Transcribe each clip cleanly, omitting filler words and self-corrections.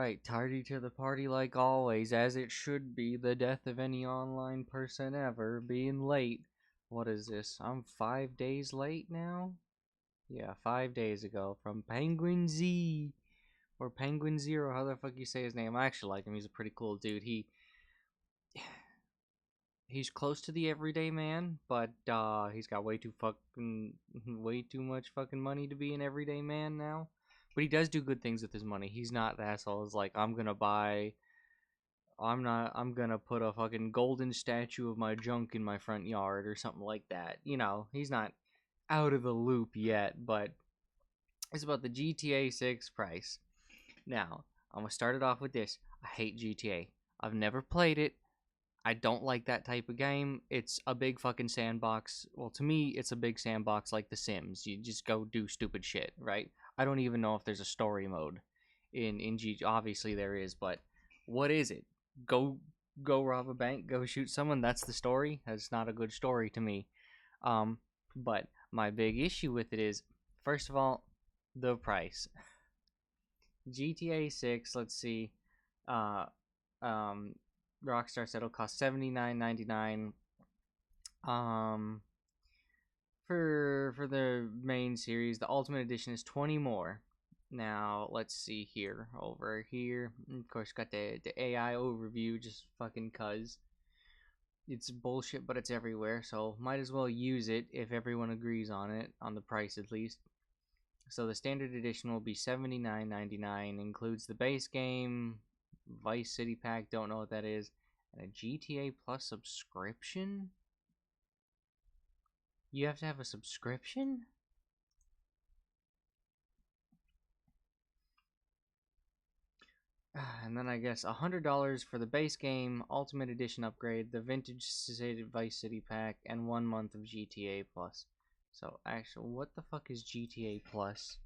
right, tardy to the party like always, as it should be. The death of any online person ever, being late. What is this? I'm 5 days late now? Yeah, 5 days ago from Penguin Z. Or Penguin Zero, how the fuck you say his name? I actually like him, he's a pretty cool dude. He's close to the everyday man, but he's got way too much fucking money to be an everyday man now. But he does do good things with his money. He's not the asshole. It's like I'm gonna put a fucking golden statue of my junk in my front yard or something like that. You know, he's not out of the loop yet, but it's about the GTA 6 price. Now, I'm gonna start it off with this. I hate GTA. I've never played it. I don't like that type of game. It's a big fucking sandbox. Well, to me, it's a big sandbox like The Sims. You just go do stupid shit, right? I don't even know if there's a story mode in GTA. Obviously there is, but what is it? Go rob a bank, go shoot someone. That's the story. That's not a good story to me. But my big issue with it is, first of all, the price. GTA 6. Let's see. Uh, um, Rockstar said it'll cost $79.99. Um, for the main series, the Ultimate Edition is 20 more. Now let's see here. Over here, of course, got the AI overview, just fucking cuz it's bullshit, but it's everywhere. So might as well use it if everyone agrees on it, on the price at least. So the standard edition will be $79.99. Includes the base game, Vice City Pack, don't know what that is, and a GTA Plus subscription? You have to have a subscription? And then I guess $100 for the base game, Ultimate Edition upgrade, the Vintage Vice City Pack, and 1 month of GTA Plus. So actually, what the fuck is GTA Plus?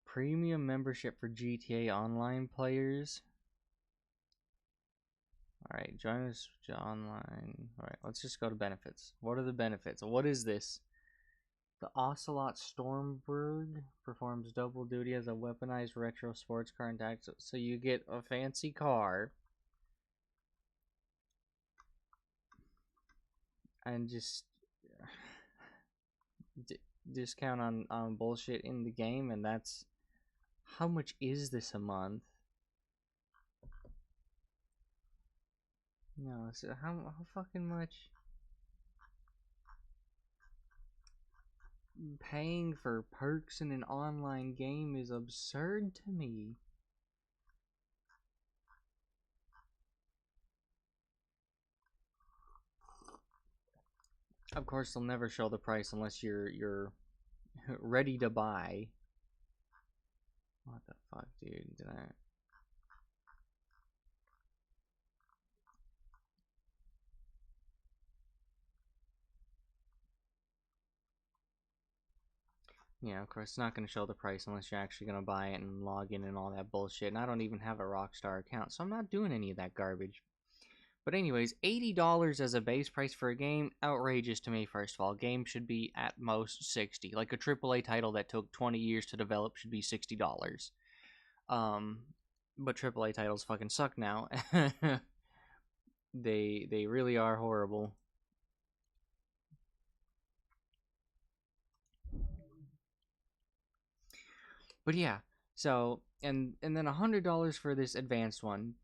Premium membership for GTA Online players. Alright, join us online. Alright, let's just go to benefits. What are the benefits? What is this? The Ocelot Stormberg performs double duty as a weaponized retro sports car and tax. So you get a fancy car and just discount on bullshit in the game, and that's how much is this a month? No, so how fucking much? Paying for perks in an online game is absurd to me. Of course, they'll never show the price unless you're ready to buy. What the fuck, dude? Did I? Yeah, of course, it's not going to show the price unless you're actually going to buy it and log in and all that bullshit. And I don't even have a Rockstar account, so I'm not doing any of that garbage. But anyways, $80 as a base price for a game, outrageous to me, first of all. Game should be at most $60. Like a AAA title that took 20 years to develop should be $60. But AAA titles fucking suck now. They really are horrible. But yeah, so and then $100 for this advanced one.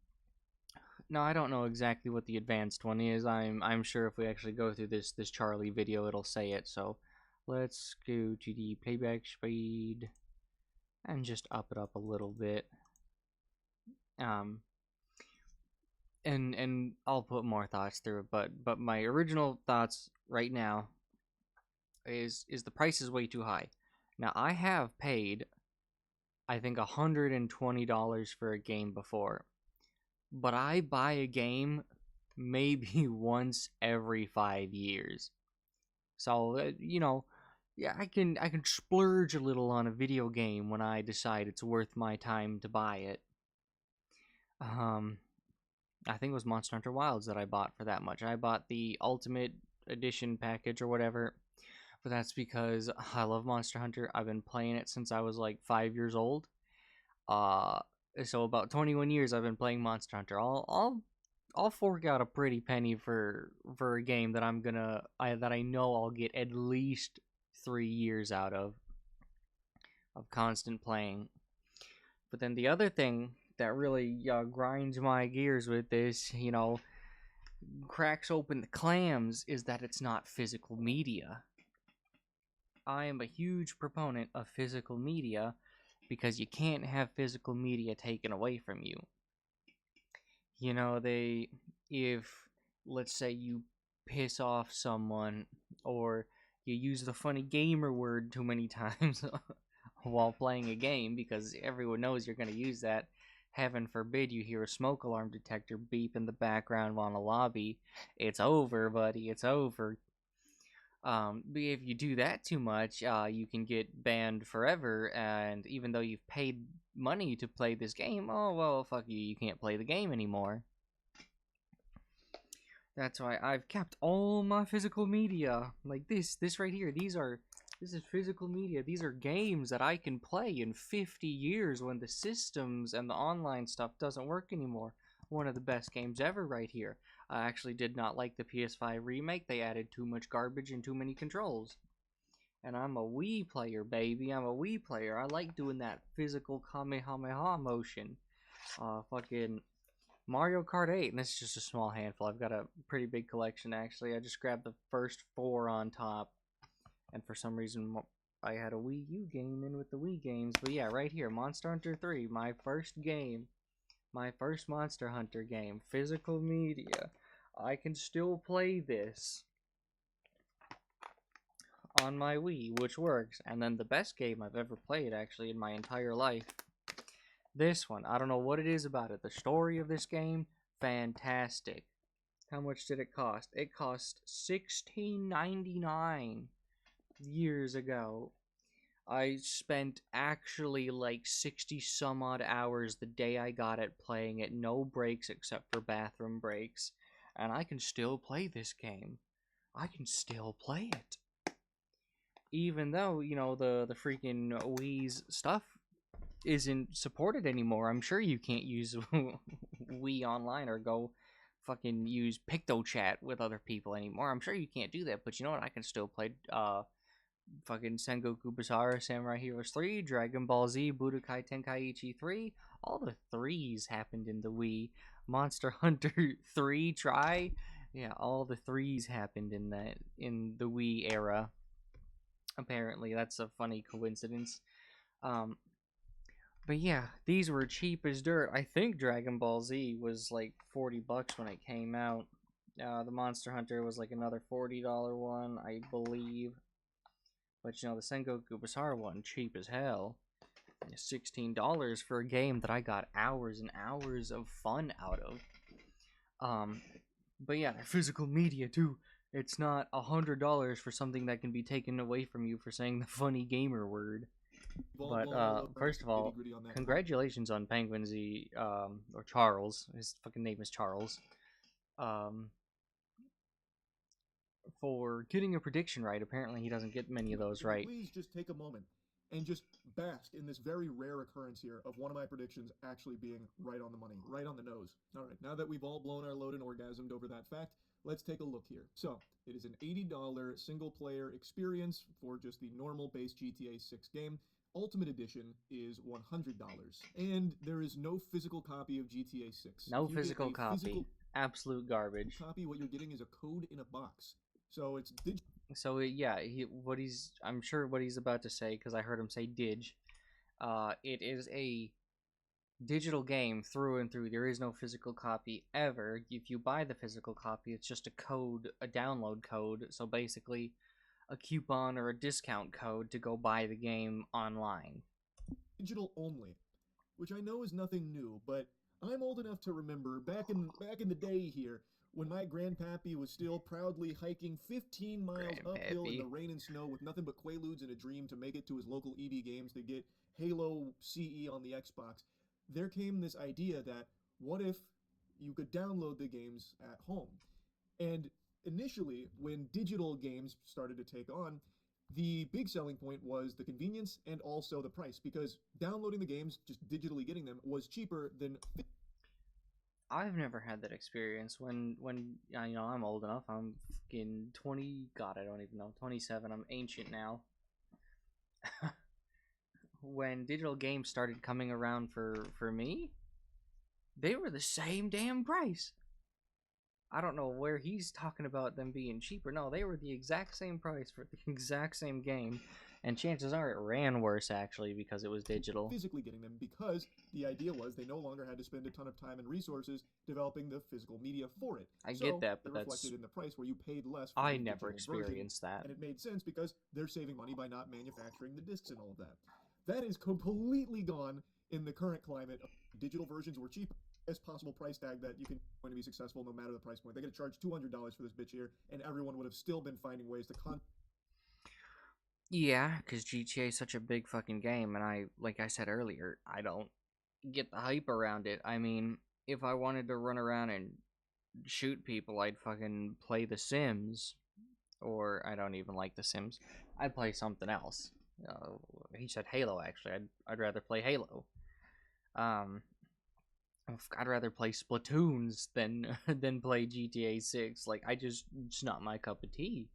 Now I don't know exactly what the advanced one is. I'm sure if we actually go through this Charlie video, it'll say it. So let's go to the playback speed and just up it up a little bit. And I'll put more thoughts through it, but my original thoughts right now is the price is way too high. Now I have paid, I think, $120 for a game before, but I buy a game maybe once every 5 years. So yeah, I can splurge a little on a video game when I decide it's worth my time to buy it. I think it was Monster Hunter Wilds that I bought for that much. I bought the Ultimate Edition package or whatever, but that's because I love Monster Hunter. I've been playing it since I was like 5 years old. Uh, so about 21 years I've been playing Monster Hunter. I'll fork out a pretty penny for a game that that I know I'll get at least 3 years out of constant playing. But then the other thing that really grinds my gears with this, cracks open the clams, is that it's not physical media. I am a huge proponent of physical media because you can't have physical media taken away from you. If, let's say, you piss off someone or you use the funny gamer word too many times while playing a game, because everyone knows you're going to use that. Heaven forbid you hear a smoke alarm detector beep in the background while in a lobby. It's over, buddy. It's over. But if you do that too much, you can get banned forever. And even though you've paid money to play this game, oh well, fuck you. You can't play the game anymore. That's why I've kept all my physical media. Like this right here. This is physical media. These are games that I can play in 50 years when the systems and the online stuff doesn't work anymore. One of the best games ever right here. I actually did not like the PS5 remake. They added too much garbage and too many controls. And I'm a Wii player, baby. I'm a Wii player. I like doing that physical Kamehameha motion. Fucking Mario Kart 8, and this is just a small handful. I've got a pretty big collection, actually. I just grabbed the first 4 on top, and for some reason, I had a Wii U game in with the Wii games. But yeah, right here, Monster Hunter 3, my first game, my first Monster Hunter game, physical media. I can still play this on my Wii, which works. And then the best game I've ever played, actually, in my entire life. This one, I don't know what it is about it. The story of this game, fantastic. How much did it cost? It cost $16.99 years ago. I spent actually like 60 some odd hours the day I got it playing it, no breaks except for bathroom breaks, and I can still play this game. I can still play it. Even though, the freaking Wii's stuff isn't supported anymore. I'm sure you can't use Wii Online or go fucking use PictoChat with other people anymore. I'm sure you can't do that, but you know what? I can still play fucking Sengoku Basara, Samurai Heroes 3, Dragon Ball Z, Budokai Tenkaichi 3. All the threes happened in the Wii. Monster Hunter 3 try. Yeah, all the threes happened in the Wii era. Apparently, that's a funny coincidence. Um, but yeah, these were cheap as dirt. I think Dragon Ball Z was like $40 when it came out. The Monster Hunter was like another $40 one, I believe. But the Sengoku Basara one, cheap as hell. $16 for a game that I got hours and hours of fun out of. But yeah, physical media too. It's not $100 for something that can be taken away from you for saying the funny gamer word. But first of all, congratulations on Penguin Z, or Charles. His fucking name is Charles. For getting a prediction right. Apparently, he doesn't get many of those right. Please just take a moment and just bask in this very rare occurrence here of one of my predictions actually being right on the money, right on the nose. All right, now that we've all blown our load and orgasmed over that fact, let's take a look here. So, it is an $80 single player experience for just the normal base GTA 6 game. Ultimate Edition is $100, and there is no physical copy of GTA 6. No physical copy. Absolute garbage. Copy, what you're getting is a code in a box. So it's digital. So yeah, I'm sure what he's about to say, because I heard him say dig. It is a digital game through and through. There is no physical copy ever. If you buy the physical copy, it's just a code, a download code. So basically, a coupon or a discount code to go buy the game online. Digital only, which I know is nothing new, but I'm old enough to remember back in the day here when my grandpappy was still proudly hiking 15 miles uphill in the rain and snow with nothing but Quaaludes and a dream to make it to his local EB Games to get Halo CE on the Xbox. There came this idea that what if you could download the games at home. And initially, when digital games started to take on, the big selling point was the convenience and also the price, because downloading the games, just digitally getting them, was cheaper than. I've never had that experience. When you know, I'm old enough. I'm fucking 20. God, I don't even know. 27. I'm ancient now. When digital games started coming around for me, they were the same damn price. I don't know where he's talking about them being cheaper. No, they were the exact same price for the exact same game, and chances are it ran worse actually because it was digital. Physically getting them, because the idea was they no longer had to spend a ton of time and resources developing the physical media for it. I get So that, it but reflected that's in the price where you paid less for I the never digital version, experienced that. and it made sense because they're saving money by not manufacturing the discs and all of that. That is completely gone in the current climate. Digital versions were cheap as possible price tag that you can going to be successful no matter the price point. They could charge $200 for this bitch here, and everyone would have still been finding ways to Yeah, because GTA is such a big fucking game, and like I said earlier, I don't get the hype around it. I mean, if I wanted to run around and shoot people, I'd fucking play The Sims, or I don't even like The Sims. I'd play something else. Uh, he said Halo. Actually, I'd rather play Halo. Um, I'd rather play Splatoons than than play GTA 6. Like it's not my cup of tea.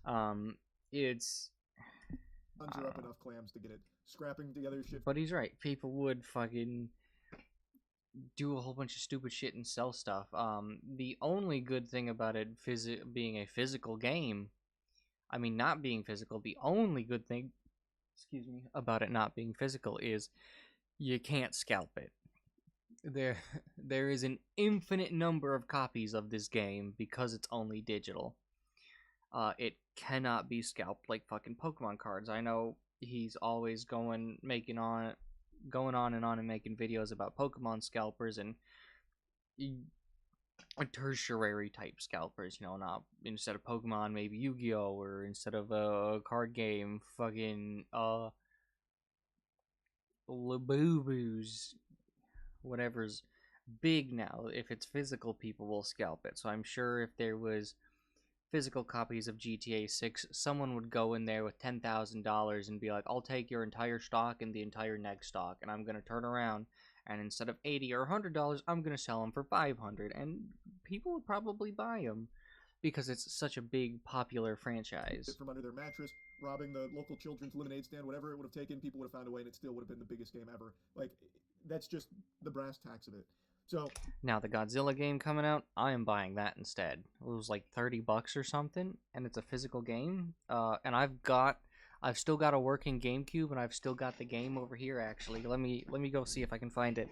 Um, it's I conjure don't up know. enough clams to get it. Scrapping together shit. But he's right. People would fucking do a whole bunch of stupid shit and sell stuff. The only good thing about it being a physical game, I mean, not being physical, the only good thing, excuse me, about it not being physical is you can't scalp it. There, there is an infinite number of copies of this game because it's only digital. It cannot be scalped like fucking Pokemon cards. I know he's always going on and on and making videos about Pokemon scalpers and tertiary type scalpers. You know, not instead of Pokemon, maybe Yu-Gi-Oh, or instead of a card game, fucking Labubu's, whatever's big now. If it's physical, people will scalp it. So I'm sure if there was physical copies of GTA 6, someone would go in there with $10,000 and be like, I'll take your entire stock and the entire next stock, and I'm going to turn around and instead of $80 or $100, I'm going to sell them for $500, and people would probably buy them because it's such a big, popular franchise. From under their mattress, robbing the local children's lemonade stand, whatever it would have taken, people would have found a way, and it still would have been the biggest game ever. Like, that's just the brass tacks of it. So, Now, the Godzilla game coming out, I am buying that instead. It was like $30 or something, and it's a physical game. And I've still got a working GameCube, and I've still got the game over here. Actually, let me go see if I can find it.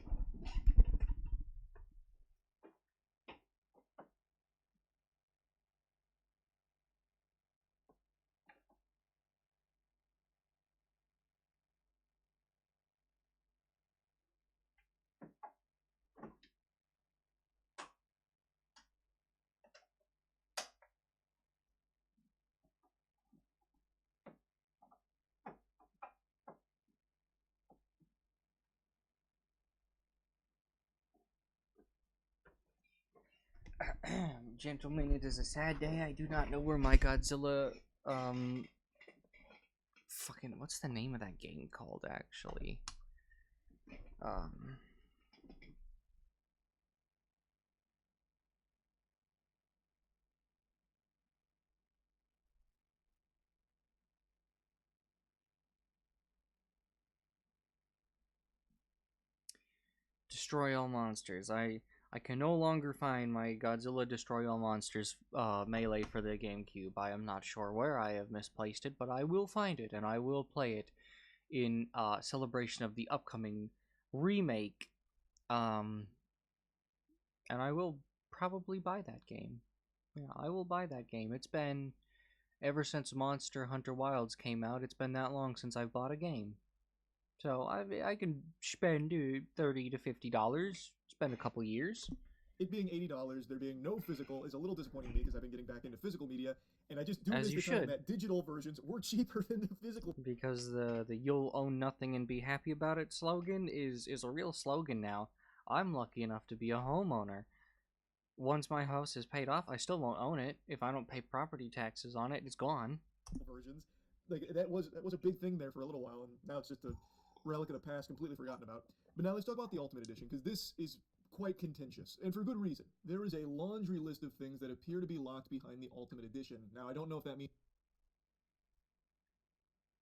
Gentlemen, it is a sad day. I do not know where my Godzilla fucking what's the name of that game called actually? Um Destroy All Monsters. I can no longer find my Godzilla Destroy All Monsters melee for the GameCube. I am not sure where I have misplaced it, but I will find it and I will play it in celebration of the upcoming remake. Um, and I will probably buy that game. Yeah, I will buy that game. It's been ever since Monster Hunter Wilds came out. It's been that long since I've bought a game. So I can spend $30 to $50. It's been a couple years. it being $80, there being no physical, is a little disappointing to me because I've been getting back into physical media, and I just do As miss you the time should. that digital versions were cheaper than the physical. Because the "you'll own nothing and be happy about it" slogan is a real slogan now. I'm lucky enough to be a homeowner. Once my house is paid off, I still won't own it. If I don't pay property taxes on it, it's gone. versions. Like that was a big thing there for a little while, and now it's just a relic of the past, completely forgotten about. But now let's talk about the Ultimate Edition because this is quite contentious, and for good reason. There is a laundry list of things that appear to be locked behind the Ultimate Edition. Now I don't know if that means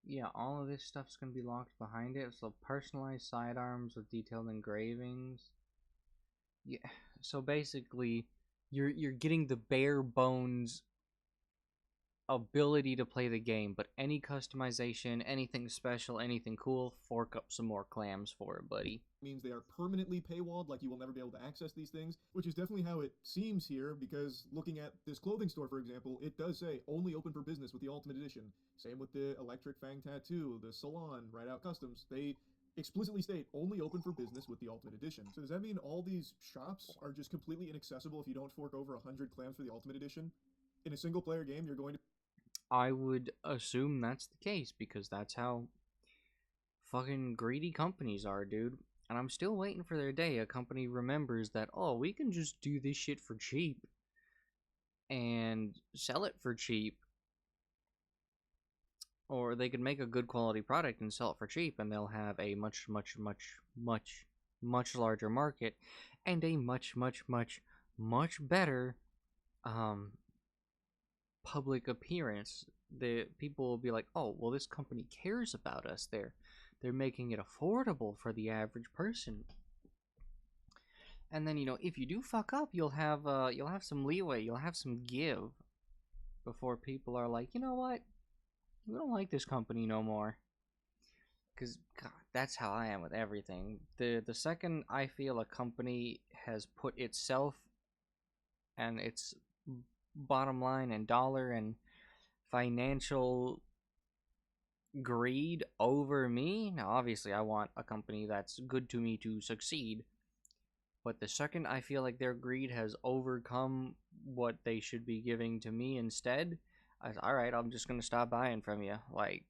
Yeah, all of this stuff's gonna be locked behind it. So personalized sidearms with detailed engravings. Yeah, so basically, you're getting the bare bones ability to play the game, but any customization, anything special, anything cool, fork up some more clams for it, buddy. means they are permanently paywalled, like you will never be able to access these things, which is definitely how it seems here, because looking at this clothing store, for example, it does say only open for business with the Ultimate Edition. Same with the Electric Fang Tattoo, the Salon, Right Out Customs. They explicitly state only open for business with the Ultimate Edition. So does that mean all these shops are just completely inaccessible if you don't fork over 100 clams for the Ultimate Edition? In a single player game, you're going to I would assume that's the case because that's how fucking greedy companies are, dude. And I'm still waiting for their day. A company remembers that, oh, we can just do this shit for cheap and sell it for cheap. Or they could make a good quality product and sell it for cheap, and they'll have a much larger market and a much better um, public appearance. The people will be like, oh, well, this company cares about us. They're making it affordable for the average person. And then if you do fuck up, you'll have some leeway, you'll have some give before people are like, you know what, we don't like this company no more. Because God, that's how I am with everything. The second I feel a company has put itself and its bottom line and dollar and financial greed over me. Now, obviously, I want a company that's good to me to succeed. But the second I feel like their greed has overcome what they should be giving to me instead, all right, I'm just gonna stop buying from you. Like,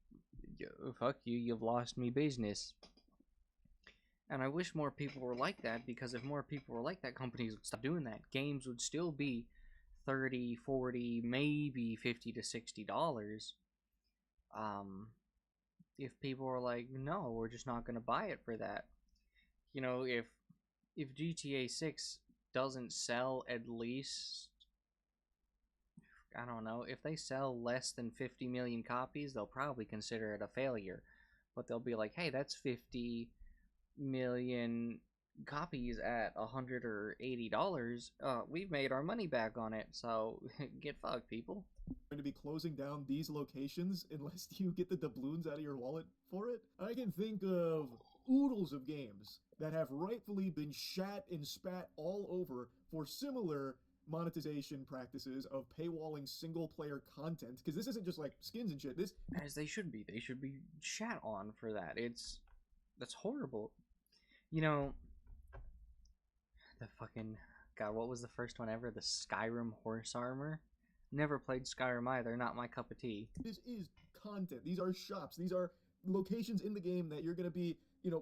fuck you, you've lost me business. And I wish more people were like that, because if more people were like that, companies would stop doing that. Games would still be 30, 40, maybe 50 to $60. Um, if people were like, no, we're just not gonna buy it for that. If GTA 6 doesn't sell at least, I don't know, if they sell less than 50 million copies, they'll probably consider it a failure. But they'll be like, hey, that's 50 million copies at $180. We've made our money back on it, so get fucked, people. going to be closing down these locations unless you get the doubloons out of your wallet for it. I can think of oodles of games that have rightfully been shat and spat all over for similar monetization practices of paywalling single player content, because this isn't just like skins and shit. This As they should be. They should be shat on for that. That's horrible. You know, the fucking God, what was the first one ever? The Skyrim horse armor. Never played Skyrim either. Not my cup of tea. this is content. These are shops. These are locations in the game that you're going to be,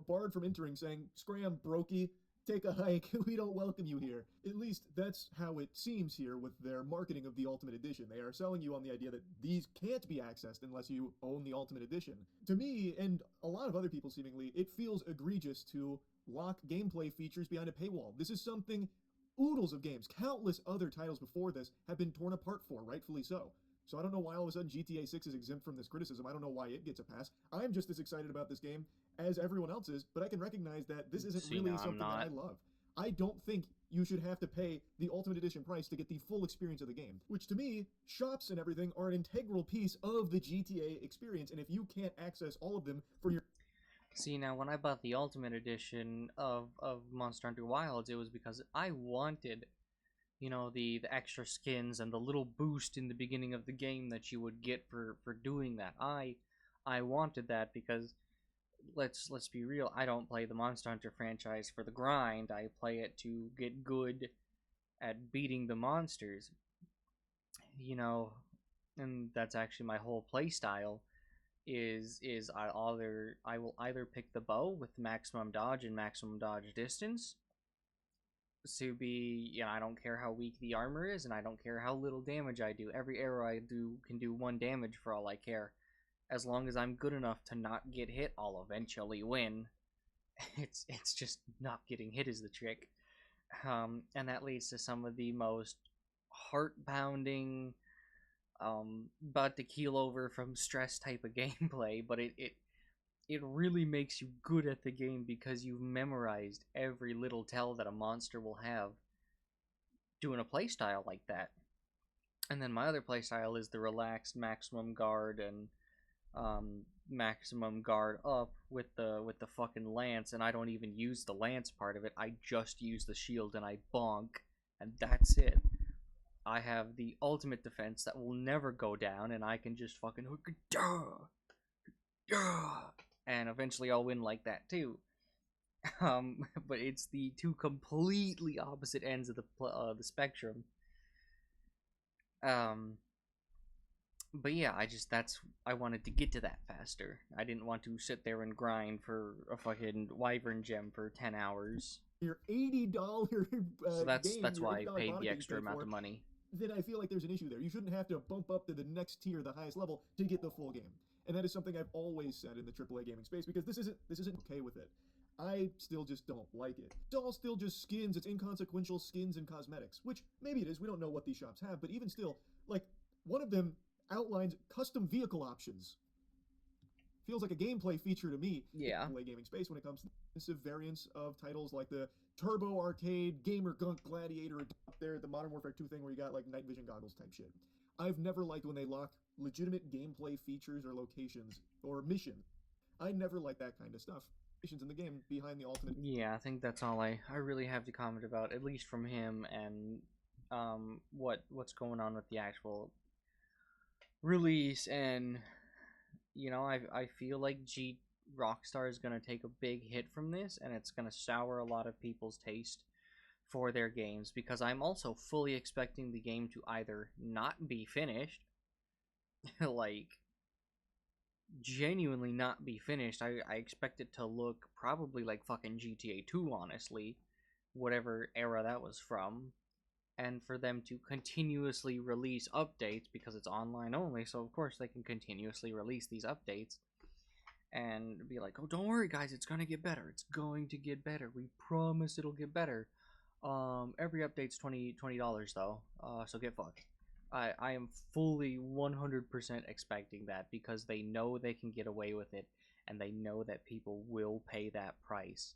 barred from entering, saying, "Scram, brokey, take a hike. We don't welcome you here." At least that's how it seems here with their marketing of the Ultimate Edition. They are selling you on the idea that these can't be accessed unless you own the Ultimate Edition. To me, and a lot of other people seemingly, it feels egregious to lock gameplay features behind a paywall. This is something oodles of games, countless other titles before this, have been torn apart for, rightfully so. So I don't know why all of a sudden GTA 6 is exempt from this criticism. I don't know why it gets a pass. I'm just as excited about this game as everyone else is, but I can recognize that this isn't See, really now I'm something that I not. love. I don't think you should have to pay the Ultimate Edition price to get the full experience of the game, which to me, shops and everything are an integral piece of the GTA experience, and if you can't access all of them for your See, now when I bought the Ultimate Edition of Monster Hunter Wilds, it was because I wanted, the extra skins and the little boost in the beginning of the game that you would get for doing that. I wanted that because let's be real, I don't play the Monster Hunter franchise for the grind. I play it to get good at beating the monsters. You know, and that's actually my whole play style is I will either pick the bow with maximum dodge and maximum dodge distance, to be, I don't care how weak the armor is, and I don't care how little damage I do. Every arrow I do can do 1 damage for all I care. As long as I'm good enough to not get hit, I'll eventually win. It's just not getting hit is the trick. And that leads to some of the most heart pounding, about to keel over from stress type of gameplay, but it really makes you good at the game because you've memorized every little tell that a monster will have doing a playstyle like that. And then my other playstyle is the relaxed maximum guard and maximum guard up with the fucking lance, and I don't even use the lance part of it. I just use the shield and I bonk, and that's it. I have the ultimate defense that will never go down, and I can just fucking and eventually I'll win like that too. But it's the two completely opposite ends of the spectrum. Um, but yeah, I wanted to get to that faster. I didn't want to sit there and grind for a fucking wyvern gem for 10 hours. Your $80 So game, that's your why I $80 paid product the that you extra paid amount for, of money. then I feel like there's an issue there. You shouldn't have to bump up to the next tier, the highest level, to get the full game. And that is something I've always said in the AAA gaming space, because this isn't okay with it. I still just don't like it. It's all still just skins. It's inconsequential skins and cosmetics, which maybe it is. We don't know what these shops have, but even still, like, one of them outlines custom vehicle options. Feels like a gameplay feature to me in Yeah. the AAA gaming space when it comes to expensive variants of titles like the Turbo Arcade, Gamer Gunk Gladiator up there, the Modern Warfare 2 thing where you got like night vision goggles type shit. I've never liked when they lock legitimate gameplay features or locations or missions. I never like that kind of stuff. Missions in the game behind the ultimate. Yeah, I think that's all I really have to comment about, at least from him, and what's going on with the actual release. And I feel like Rockstar is gonna take a big hit from this, and it's gonna sour a lot of people's taste for their games, because I'm also fully expecting the game to either not be finished, like genuinely not be finished. I expect it to look probably like fucking GTA 2, honestly, whatever era that was from, and for them to continuously release updates because it's online only, so of course they can continuously release these updates and be like, oh, don't worry guys, it's gonna get better, it's going to get better, we promise it'll get better. Every update's $20 though, so get fucked. I am fully 100% expecting that, because they know they can get away with it, and they know that people will pay that price.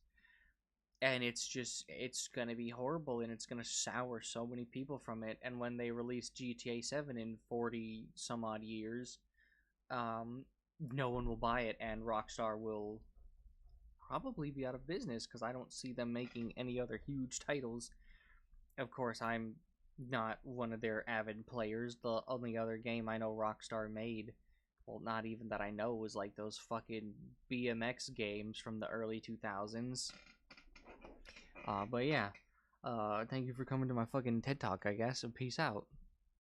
And it's gonna be horrible, and it's gonna sour so many people from it. And when they release GTA 7 in 40 some odd years, no one will buy it, and Rockstar will probably be out of business, because I don't see them making any other huge titles. Of course, I'm not one of their avid players. The only other game I know Rockstar made, well, not even that I know, was like those fucking BMX games from the early 2000s. But yeah, thank you for coming to my fucking TED Talk, I guess, and peace out.